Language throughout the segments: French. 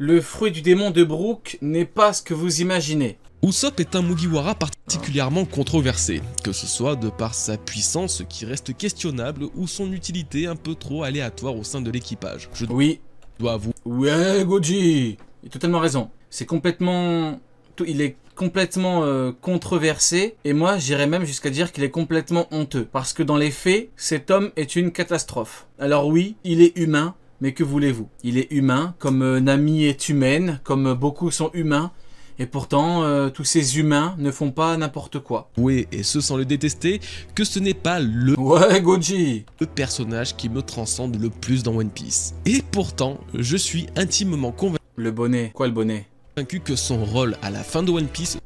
Le fruit du démon de Brook n'est pas ce que vous imaginez. Usopp est un Mugiwara particulièrement controversé, que ce soit de par sa puissance qui reste questionnable ou son utilité un peu trop aléatoire au sein de l'équipage. Je Oui. dois avouer. Ouais, Goji. Il a totalement raison. C'est complètement... Il est complètement controversé. Et moi, j'irais même jusqu'à dire qu'il est complètement honteux. Parce que dans les faits, cet homme est une catastrophe. Alors oui, il est humain, mais que voulez-vous? Il est humain, comme Nami est humaine, comme beaucoup sont humains. Et pourtant, tous ces humains ne font pas n'importe quoi. Oui, et ce sans le détester, que ce n'est pas Ouais, Goji. le personnage qui me transcende le plus dans One Piece. Et pourtant, je suis intimement Le bonnet. Quoi le bonnet? convaincu que son rôle à la fin de One Piece...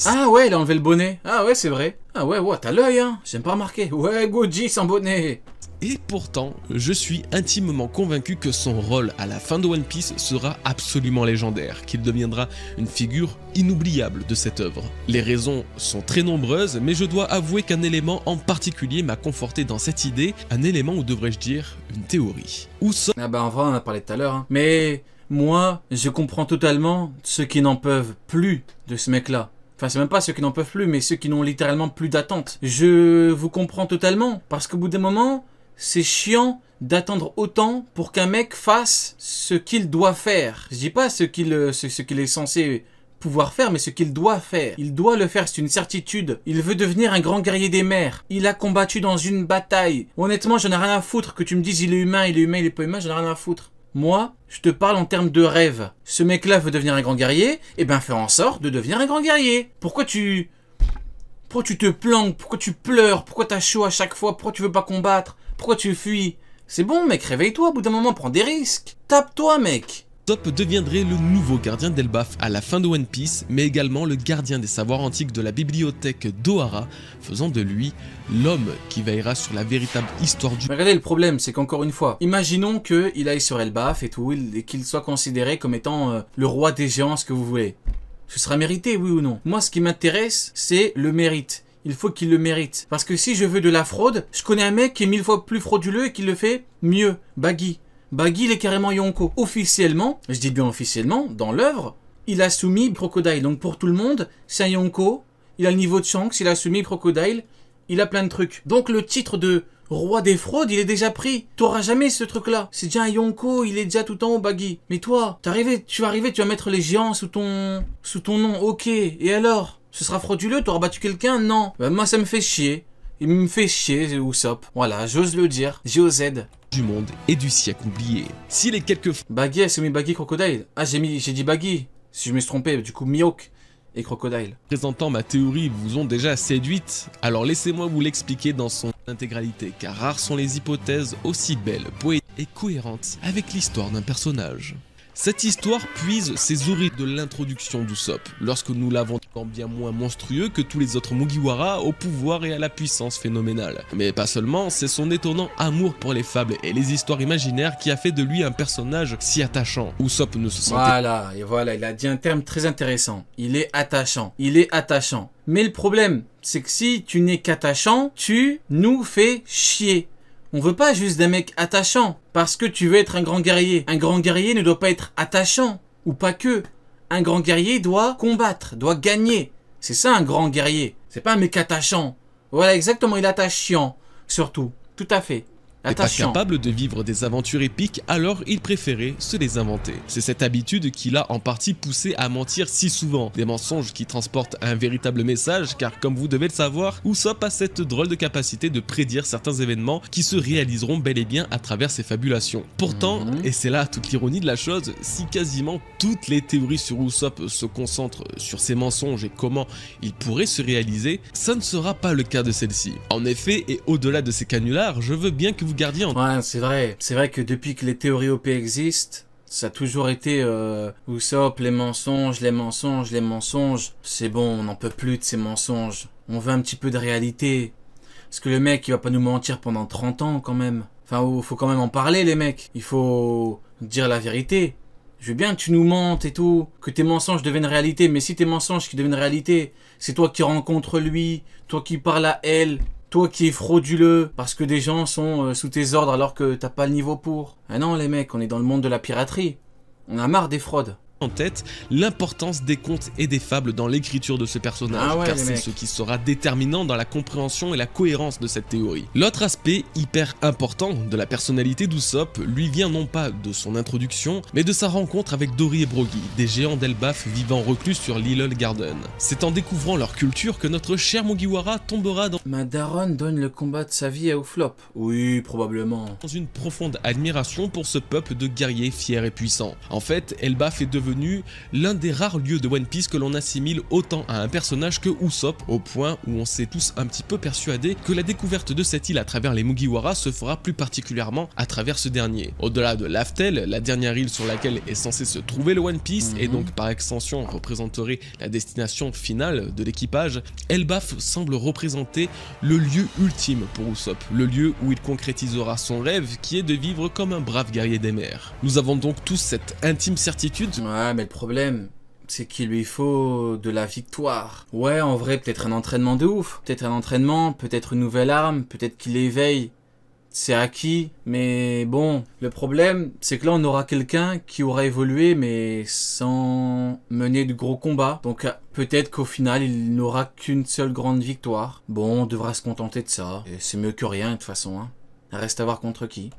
Ah ouais, il a enlevé le bonnet. Ah ouais, c'est vrai. Ah ouais, t'as l'œil, hein. J'aime pas remarquer. Ouais, Goji sans bonnet. Et pourtant, je suis intimement convaincu que son rôle à la fin de One Piece sera absolument légendaire, qu'il deviendra une figure inoubliable de cette œuvre. Les raisons sont très nombreuses, mais je dois avouer qu'un élément en particulier m'a conforté dans cette idée, un élément ou devrais-je dire, une théorie. Usopp... Ah bah en vrai, on en a parlé tout à l'heure, hein. Mais moi, je comprends totalement ceux qui n'en peuvent plus de ce mec-là. Enfin, c'est même pas ceux qui n'en peuvent plus, mais ceux qui n'ont littéralement plus d'attente. Je vous comprends totalement, parce qu'au bout d'un moment... C'est chiant d'attendre autant pour qu'un mec fasse ce qu'il doit faire. Je dis pas ce qu'il est censé pouvoir faire, mais ce qu'il doit faire. Il doit le faire, c'est une certitude. Il veut devenir un grand guerrier des mers. Il a combattu dans une bataille. Honnêtement, j'en ai rien à foutre que tu me dises il est humain, il est pas humain, j'en ai rien à foutre. Moi, je te parle en termes de rêve. Ce mec-là veut devenir un grand guerrier, eh ben fais en sorte de devenir un grand guerrier. Pourquoi tu te planques? Pourquoi tu pleures? Pourquoi t'as chaud à chaque fois? Pourquoi tu veux pas combattre? Pourquoi tu fuis? C'est bon, mec, réveille-toi, au bout d'un moment, prends des risques. Tape-toi, mec. Usopp deviendrait le nouveau gardien d'Elbaf à la fin de One Piece, mais également le gardien des savoirs antiques de la bibliothèque d'Ohara, faisant de lui l'homme qui veillera sur la véritable histoire du... Mais regardez, le problème, c'est qu'encore une fois, imaginons qu'il aille sur Elbaf et tout, et qu'il soit considéré comme étant le roi des géants, ce que vous voulez. Ce sera mérité, oui ou non? Moi, ce qui m'intéresse, c'est le mérite. Il faut qu'il le mérite. Parce que si je veux de la fraude, je connais un mec qui est 1000 fois plus frauduleux et qui le fait mieux. Buggy. Buggy, il est carrément Yonko. Officiellement, je dis bien officiellement, dans l'œuvre, il a soumis Crocodile. Donc pour tout le monde, c'est un Yonko. Il a le niveau de Shanks, il a soumis Crocodile. Il a plein de trucs. Donc le titre de roi des fraudes, il est déjà pris. T'auras jamais ce truc-là. C'est déjà un Yonko, il est déjà tout en haut, Buggy. Mais toi, tu vas mettre les géants sous ton nom. Ok. Et alors? Ce sera frauduleux, t'auras battu quelqu'un? Non. Ben, moi, ça me fait chier. Il me fait chier, Usopp. Voilà, j'ose le dire. J-O-Z. Du monde et du siècle oublié. Si les quelques... Buggy, elle s'est mis Buggy Crocodile. Ah, j'ai dit Buggy. Si je me suis trompé, du coup, Mihawk et Crocodile. Présentant ma théorie vous ont déjà séduite, alors laissez-moi vous l'expliquer dans son intégralité, car rares sont les hypothèses aussi belles, poétiques et cohérentes avec l'histoire d'un personnage. Cette histoire puise ses origines de l'introduction d'Usopp, lorsque nous l'avons bien moins monstrueux que tous les autres Mugiwara au pouvoir et à la puissance phénoménale. Mais pas seulement, c'est son étonnant amour pour les fables et les histoires imaginaires qui a fait de lui un personnage si attachant. Usopp ne se sentait... Voilà, il a dit un terme très intéressant. Il est attachant. Il est attachant. Mais le problème, c'est que si tu n'es qu'attachant, tu nous fais chier. On veut pas juste d'un mec attachant, parce que tu veux être un grand guerrier. Un grand guerrier ne doit pas être attachant, ou pas que. Un grand guerrier doit combattre, doit gagner. C'est ça un grand guerrier. C'est pas un mec attachant. Voilà, exactement, il est attachant, surtout. Tout à fait. n'est pas capable de vivre des aventures épiques, alors il préférait se les inventer. C'est cette habitude qui l'a en partie poussé à mentir si souvent. Des mensonges qui transportent un véritable message, car comme vous devez le savoir, Usopp a cette drôle de capacité de prédire certains événements qui se réaliseront bel et bien à travers ses fabulations. Pourtant, et c'est là toute l'ironie de la chose, si quasiment toutes les théories sur Usopp se concentrent sur ses mensonges et comment ils pourraient se réaliser, ça ne sera pas le cas de celle-ci. En effet, et au-delà de ces canulars, je veux bien que vous gardiez en... Ouais, c'est vrai. C'est vrai que depuis que les théories OP existent, ça a toujours été Usopp, les mensonges, les mensonges, les mensonges. C'est bon, on n'en peut plus de ces mensonges. On veut un petit peu de réalité. Parce que le mec, il va pas nous mentir pendant 30 ans quand même. Enfin, faut quand même en parler, les mecs. Il faut dire la vérité. Je veux bien que tu nous mentes et tout, que tes mensonges deviennent réalité, mais si tes mensonges qui deviennent réalité, c'est toi qui rencontres lui, toi qui parles à elle, toi qui es frauduleux, parce que des gens sont sous tes ordres alors que t'as pas le niveau pour. Ah non les mecs, on est dans le monde de la piraterie. On a marre des fraudes. En tête l'importance des contes et des fables dans l'écriture de ce personnage, car c'est ce qui sera déterminant dans la compréhension et la cohérence de cette théorie. L'autre aspect hyper important de la personnalité d'Usopp lui vient non pas de son introduction, mais de sa rencontre avec Dory et Brogy, des géants d'Elbaf vivant reclus sur Lilol Garden. C'est en découvrant leur culture que notre cher Mugiwara tombera dans... Ma daronne donne le combat de sa vie à Usopp. Oui, probablement. Dans une profonde admiration pour ce peuple de guerriers fiers et puissants. En fait, Elbaf est devenu l'un des rares lieux de One Piece que l'on assimile autant à un personnage que Usopp, au point où on s'est tous un petit peu persuadés que la découverte de cette île à travers les Mugiwara se fera plus particulièrement à travers ce dernier. Au-delà de Laftel, la dernière île sur laquelle est censé se trouver le One Piece, et donc par extension représenterait la destination finale de l'équipage, Elbaf semble représenter le lieu ultime pour Usopp, le lieu où il concrétisera son rêve qui est de vivre comme un brave guerrier des mers. Nous avons donc tous cette intime certitude. Ouais, mais le problème, c'est qu'il lui faut de la victoire. Ouais, en vrai, peut-être un entraînement de ouf. Peut-être un entraînement, peut-être une nouvelle arme, peut-être qu'il éveille. C'est acquis, mais bon, le problème, c'est que là, on aura quelqu'un qui aura évolué, mais sans mener de gros combats. Donc, peut-être qu'au final, il n'aura qu'une seule grande victoire. Bon, on devra se contenter de ça. Et c'est mieux que rien, de toute façon, hein. Reste à voir contre qui.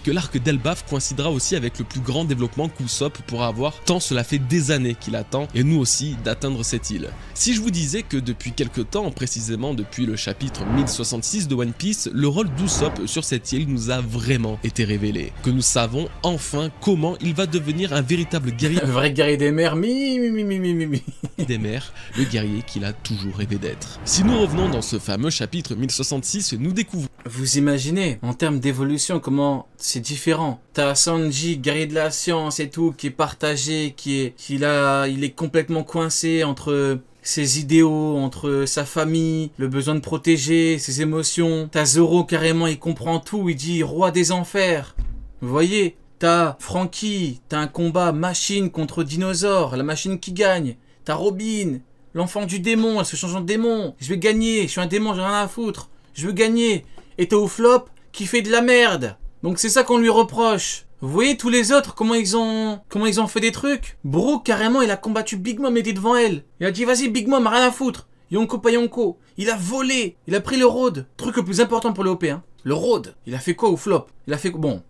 Que l'arc d'Elbaf coïncidera aussi avec le plus grand développement qu'Usopp pourra avoir, tant cela fait des années qu'il attend, et nous aussi, d'atteindre cette île. Si je vous disais que depuis quelques temps, précisément depuis le chapitre 1066 de One Piece, le rôle d'Usopp sur cette île nous a vraiment été révélé, que nous savons enfin comment il va devenir un véritable guerrier... Un vrai guerrier des mers, des mers, le guerrier qu'il a toujours rêvé d'être. Si nous revenons dans ce fameux chapitre 1066, nous découvrons... Vous imaginez, en termes d'évolution, comment c'est différent. T'as Sanji, guerrier de la science et tout, qui est partagé, il est complètement coincé entre ses idéaux, entre sa famille, le besoin de protéger, ses émotions. T'as Zoro, carrément, il comprend tout, il dit roi des enfers. Vous voyez, t'as Franky, t'as un combat machine contre dinosaure, la machine qui gagne. T'as Robin, l'enfant du démon, elle se change en démon. Je vais gagner, je suis un démon, j'ai rien à foutre. Je veux gagner. Et t'as Usopp qui fait de la merde. Donc c'est ça qu'on lui reproche. Vous voyez tous les autres, comment ils ont fait des trucs. Brook, carrément, il a combattu Big Mom, il était devant elle. Il a dit, vas-y Big Mom, rien à foutre. Yonko pas Yonko. Il a volé. Il a pris le road. Truc le plus important pour le OP, hein. Le road. Il a fait quoi Usopp? Il a fait... Bon,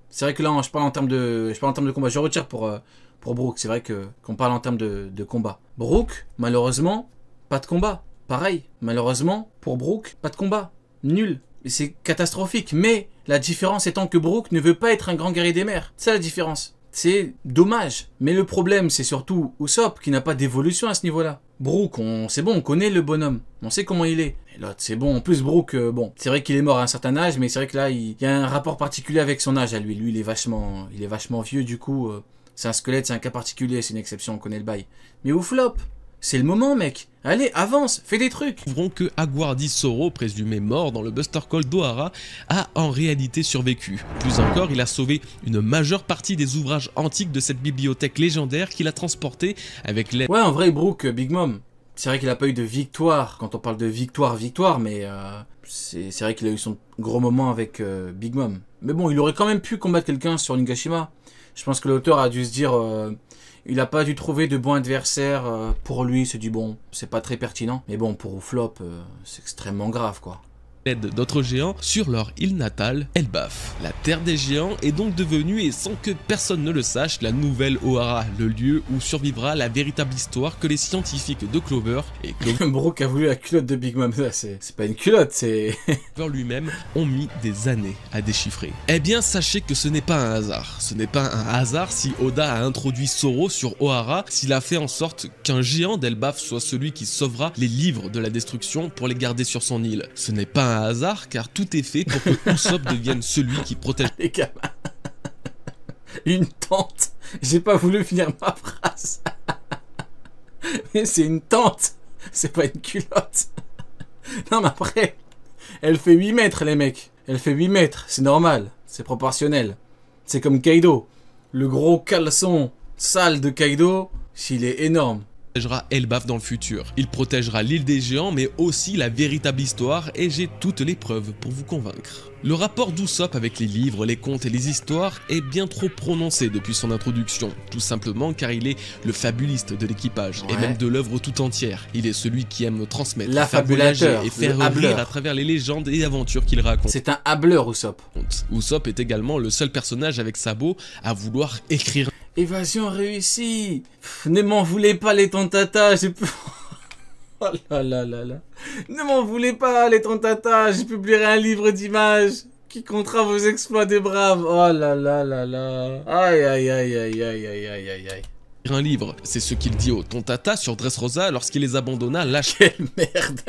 c'est vrai que là, je parle en termes de combat. Je retire pour Brook. C'est vrai qu'on parle en termes de combat. Brook, malheureusement, pas de combat. Pareil, malheureusement, pour Brook, pas de combat. Nul. C'est catastrophique, mais la différence étant que Brook ne veut pas être un grand guerrier des mers. C'est la différence. C'est dommage. Mais le problème, c'est surtout Usopp qui n'a pas d'évolution à ce niveau-là. Brook, c'est bon, on connaît le bonhomme. On sait comment il est. Et l'autre, c'est bon. En plus, Brook, bon, c'est vrai qu'il est mort à un certain âge, mais c'est vrai que là, il y a un rapport particulier avec son âge à lui. Lui, il est vachement vieux, du coup. C'est un squelette, c'est un cas particulier, c'est une exception, on connaît le bail. Mais Usopp, c'est le moment, mec. Allez, avance, fais des trucs. Nous découvrons que Aguardi Soro, présumé mort dans le Buster Call d'Ohara, a en réalité survécu. Plus encore, il a sauvé une majeure partie des ouvrages antiques de cette bibliothèque légendaire qu'il a transporté avec l'aide... Ouais, en vrai, Brook, Big Mom, c'est vrai qu'il a pas eu de victoire. Quand on parle de victoire, mais c'est vrai qu'il a eu son gros moment avec Big Mom. Mais bon, il aurait quand même pu combattre quelqu'un sur Nigashima. Je pense que l'auteur a dû se dire... il n'a pas dû trouver de bons adversaires pour lui, il se dit bon, c'est pas très pertinent. Mais bon, pour Usopp, c'est extrêmement grave quoi. L'aide d'autres géants sur leur île natale, Elbaf. La terre des géants est donc devenue, et sans que personne ne le sache, la nouvelle Ohara, le lieu où survivra la véritable histoire que les scientifiques de Clover et Brook a voulu la culotte de Big Mom, c'est pas une culotte, c'est... Clover lui-même ont mis des années à déchiffrer. Eh bien, sachez que ce n'est pas un hasard. Ce n'est pas un hasard si Oda a introduit Zoro sur Ohara, s'il a fait en sorte qu'un géant d'Elbaf soit celui qui sauvera les livres de la destruction pour les garder sur son île. Ce n'est pas un hasard, car tout est fait pour que Usopp devienne celui qui protège... Les gamins. Une tente. J'ai pas voulu finir ma phrase. Mais c'est une tente. C'est pas une culotte. Non mais après, elle fait 8 mètres les mecs. Elle fait 8 mètres, c'est normal. C'est proportionnel. C'est comme Kaido. Le gros caleçon sale de Kaido, s'il est énorme. Elbaf dans le futur. Il protégera l'île des géants mais aussi la véritable histoire et j'ai toutes les preuves pour vous convaincre. Le rapport d'Usopp avec les livres, les contes et les histoires est bien trop prononcé depuis son introduction, tout simplement car il est le fabuliste de l'équipage et même de l'œuvre tout entière. Il est celui qui aime transmettre, l'affabulateur et faire rire à travers les légendes et aventures qu'il raconte. C'est un hableur, Usopp. Usopp est également le seul personnage avec Sabo à vouloir écrire. Évasion réussie. Ne m'en voulez pas les tontatas, j'ai pu... Oh là là là là. Ne m'en voulez pas les tontatas, j'ai publié un livre d'images qui comptera vos exploits des braves. Oh là là là là. Aïe aïe aïe aïe aïe aïe aïe aïe aïe. Un livre, c'est ce qu'il dit aux Tontata sur Dressrosa lorsqu'il les abandonna Quelle merde.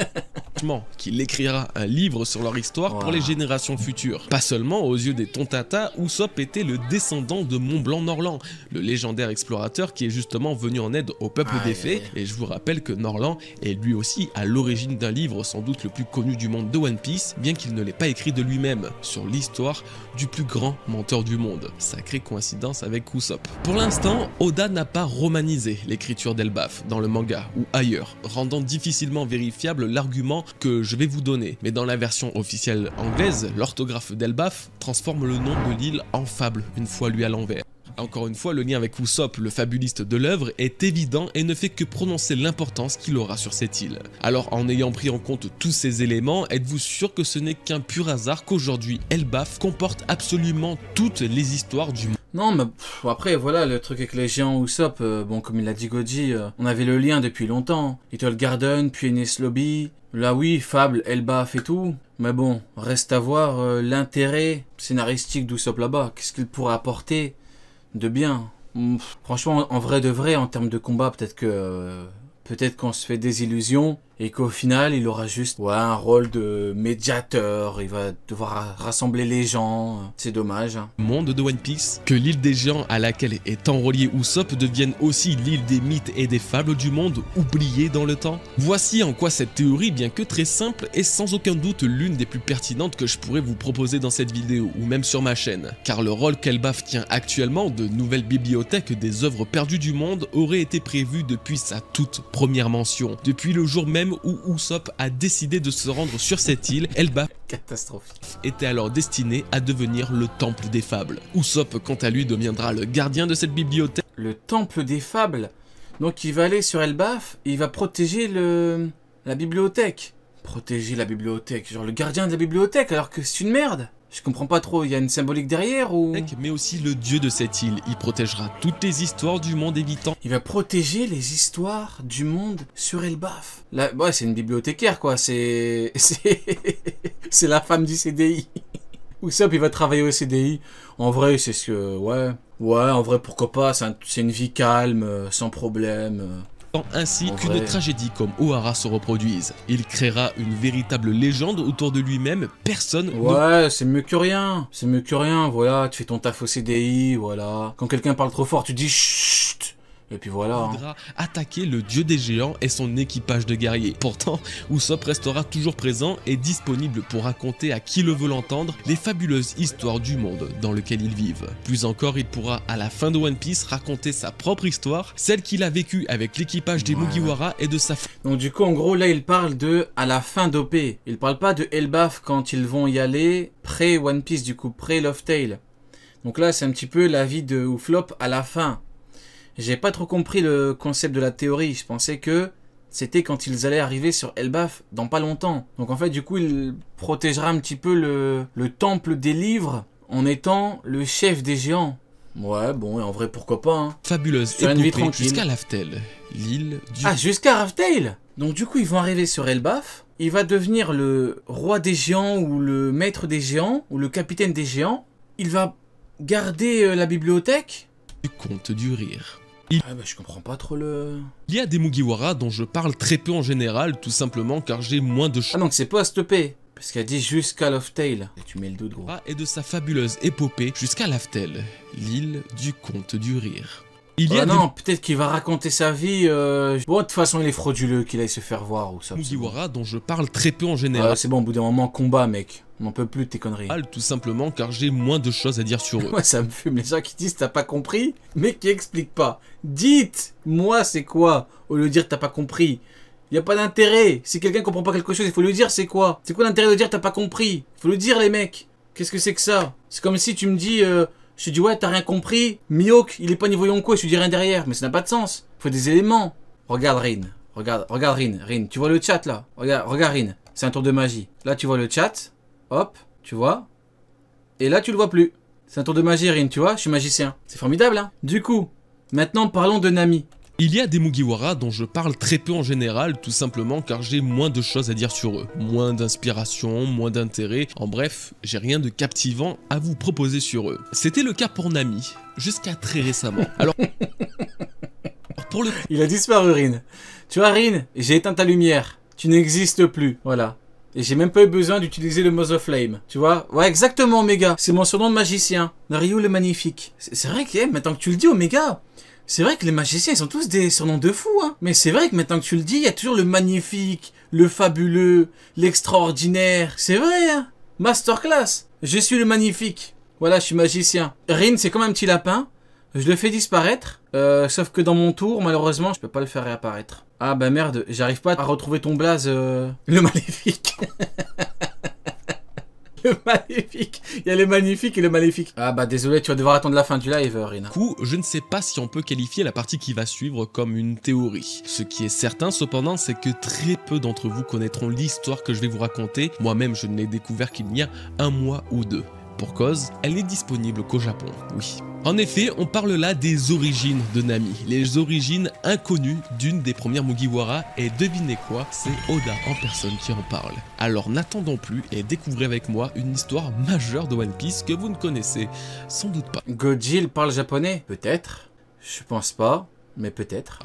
Qu'il écrira un livre sur leur histoire pour les générations futures. Pas seulement aux yeux des Tontata, Usopp était le descendant de Mont Blanc Norland, le légendaire explorateur qui est justement venu en aide au peuple des Fées, et je vous rappelle que Norland est lui aussi à l'origine d'un livre sans doute le plus connu du monde de One Piece, bien qu'il ne l'ait pas écrit de lui-même, sur l'histoire du plus grand menteur du monde. Sacrée coïncidence avec Usopp. Pour l'instant, Oda n'a pas romanisé l'écriture d'Elbaf dans le manga ou ailleurs, rendant difficilement vérifiable l'argument que je vais vous donner. Mais dans la version officielle anglaise, l'orthographe d'Elbaf transforme le nom de l'île en fable une fois lu à l'envers. Encore une fois, le lien avec Usopp, le fabuliste de l'œuvre, est évident et ne fait que prononcer l'importance qu'il aura sur cette île. Alors, en ayant pris en compte tous ces éléments, êtes-vous sûr que ce n'est qu'un pur hasard qu'aujourd'hui Elbaf comporte absolument toutes les histoires du monde? Non, mais après, voilà, le truc avec les géants Usopp, bon, comme il l'a dit Goji, on avait le lien depuis longtemps. Little Garden, puis Enies Lobby, là oui, Fable, Elbaf et tout. Mais bon, reste à voir l'intérêt scénaristique d'Usopp là-bas. Qu'est-ce qu'il pourrait apporter de bien? Franchement, en vrai de vrai, en termes de combat, peut-être qu'on se fait des illusions et qu'au final, il aura juste un rôle de médiateur, il va devoir rassembler les gens, c'est dommage. Monde de One Piece, que l'île des géants à laquelle est enrôlié Usopp devienne aussi l'île des mythes et des fables du monde oublié dans le temps. Voici en quoi cette théorie, bien que très simple, est sans aucun doute l'une des plus pertinentes que je pourrais vous proposer dans cette vidéo ou même sur ma chaîne, car le rôle qu'Elbaf tient actuellement de nouvelle bibliothèque des œuvres perdues du monde aurait été prévu depuis sa toute première mention, depuis le jour même où Usopp a décidé de se rendre sur cette île. Elbaf était alors destiné à devenir le temple des fables. Usopp quant à lui deviendra le gardien de cette bibliothèque. Le temple des fables. Donc il va aller sur Elbaf, il va protéger la bibliothèque. Protéger la bibliothèque, genre le gardien de la bibliothèque alors que c'est une merde. Je comprends pas trop, il y a une symbolique derrière ou... Mais aussi le dieu de cette île, il protégera toutes les histoires du monde évitant... Il va protéger les histoires du monde sur Elbaf. Là, ouais, c'est une bibliothécaire quoi, c'est la femme du CDI. Usopp il va travailler au CDI. En vrai, c'est ce que... Ouais, en vrai, pourquoi pas, c'est une vie calme, sans problème... ainsi qu'une tragédie comme Ohara se reproduise. Il créera une véritable légende autour de lui-même, personne... Ouais, c'est mieux que rien. C'est mieux que rien, voilà, tu fais ton taf au CDI, voilà. Quand quelqu'un parle trop fort, tu dis chut. Et puis voilà. Il voudra attaquer le dieu des géants et son équipage de guerriers. Pourtant, Usopp restera toujours présent et disponible pour raconter à qui le veut l'entendre les fabuleuses histoires du monde dans lequel ils vivent. Plus encore, il pourra à la fin de One Piece raconter sa propre histoire, celle qu'il a vécue avec l'équipage des Mugiwara et de sa... Donc du coup, en gros, là, il parle de à la fin d'OP. Il parle pas de Elbaf quand ils vont y aller pré One Piece, du coup, pré Laugh Tale. Donc là, c'est un petit peu la vie de Usopp à la fin. J'ai pas trop compris le concept de la théorie, je pensais que c'était quand ils allaient arriver sur Elbaf dans pas longtemps. Donc en fait du coup il protégera un petit peu le temple des livres en étant le chef des géants. Ouais bon en vrai pourquoi pas hein. Fabuleuse épopée jusqu'à Laugh Tale, l'île du... Ah jusqu'à Laugh Tale. Donc du coup ils vont arriver sur Elbaf, il va devenir le roi des géants ou le maître des géants ou le capitaine des géants. Il va garder la bibliothèque. Du conte du rire. Je comprends pas trop le... Il y a des Mugiwara dont je parle très peu en général, tout simplement car j'ai moins de... Ah donc c'est post-P, parce qu'elle dit jusqu'à Laugh Tale. Et tu mets le doute gros. Et de sa fabuleuse épopée jusqu'à Laugh Tale, l'île du conte du rire. Il y a non, peut-être qu'il va raconter sa vie. Bon, de toute façon, il est frauduleux, qu'il aille se faire voir ou ça. des Mugiwara dont je parle très peu en général. C'est bon, au bout d'un moment, combat, mec. On n'en peut plus de tes conneries. Tout simplement car j'ai moins de choses à dire sur eux. Ouais, ça me fume les gens qui disent t'as pas compris, mais qui expliquent pas. Dites, moi c'est quoi, au lieu de dire t'as pas compris. Y a pas d'intérêt. Si quelqu'un comprend pas quelque chose, il faut lui dire c'est quoi. C'est quoi l'intérêt de dire t'as pas compris? Il faut le dire les mecs. Qu'est-ce que c'est que ça? C'est comme si tu me dis, je te dis ouais t'as rien compris. Mihawk, il est pas niveau Yonko et je te dis rien derrière. Mais ça n'a pas de sens. Il faut des éléments. Regarde Rin. Regarde Rin. Rin, tu vois le chat là? Regarde Rin. C'est un tour de magie. Là tu vois le chat. Hop, tu vois. Et là tu le vois plus. C'est un tour de magie Rin, tu vois. Je suis magicien. C'est formidable hein. Du coup, maintenant parlons de Nami. Il y a des Mugiwara dont je parle très peu en général, tout simplement car j'ai moins de choses à dire sur eux. Moins d'inspiration, moins d'intérêt, en bref, j'ai rien de captivant à vous proposer sur eux. C'était le cas pour Nami, jusqu'à très récemment. Alors, pour le coup... Il a disparu Rin. Tu vois Rin, j'ai éteint ta lumière. Tu n'existes plus, voilà. Et j'ai même pas eu besoin d'utiliser le Mother Flame, tu vois. Ouais, exactement Omega, c'est mon surnom de magicien. Ryu le magnifique. C'est vrai que, maintenant que tu le dis Omega... C'est vrai que les magiciens, ils sont tous des surnoms de fous, hein. Mais c'est vrai que maintenant que tu le dis, il y a toujours le magnifique, le fabuleux, l'extraordinaire. C'est vrai, hein. Masterclass. Je suis le magnifique. Voilà, je suis magicien. Rin, c'est comme un petit lapin. Je le fais disparaître. Sauf que dans mon tour, malheureusement, je peux pas le faire réapparaître. Ah bah merde, j'arrive pas à retrouver ton blaze, le maléfique. Le maléfique. Il y a le magnifique et le maléfique. Ah bah désolé, tu vas devoir attendre la fin du live, Rin. Du coup, je ne sais pas si on peut qualifier la partie qui va suivre comme une théorie. Ce qui est certain cependant, c'est que très peu d'entre vous connaîtront l'histoire que je vais vous raconter. Moi-même, je ne l'ai découvert qu'il y a un mois ou deux. Pour cause, elle n'est disponible qu'au Japon, oui. En effet, on parle là des origines de Nami, les origines inconnues d'une des premières Mugiwara, et devinez quoi, c'est Oda en personne qui en parle. Alors n'attendons plus et découvrez avec moi une histoire majeure de One Piece que vous ne connaissez sans doute pas. Gojil parle japonais? Peut-être. Je pense pas, mais peut-être.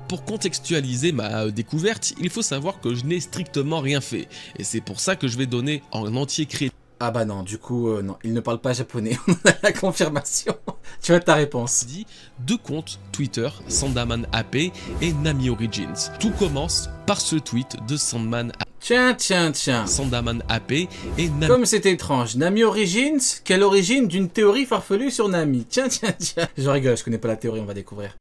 Pour contextualiser ma découverte, il faut savoir que je n'ai strictement rien fait, et c'est pour ça que je vais donner en entier crédit. Ah bah non, du coup, non, il ne parle pas japonais, on a la confirmation. Tu as ta réponse. Deux comptes Twitter, Sandaman AP et Nami Origins. Tout commence par ce tweet de Sandman AP. Tiens. Sandaman AP et Nami... Comme c'est étrange, Nami Origins, quelle origine d'une théorie farfelue sur Nami? Tiens. Je rigole, je connais pas la théorie, on va découvrir.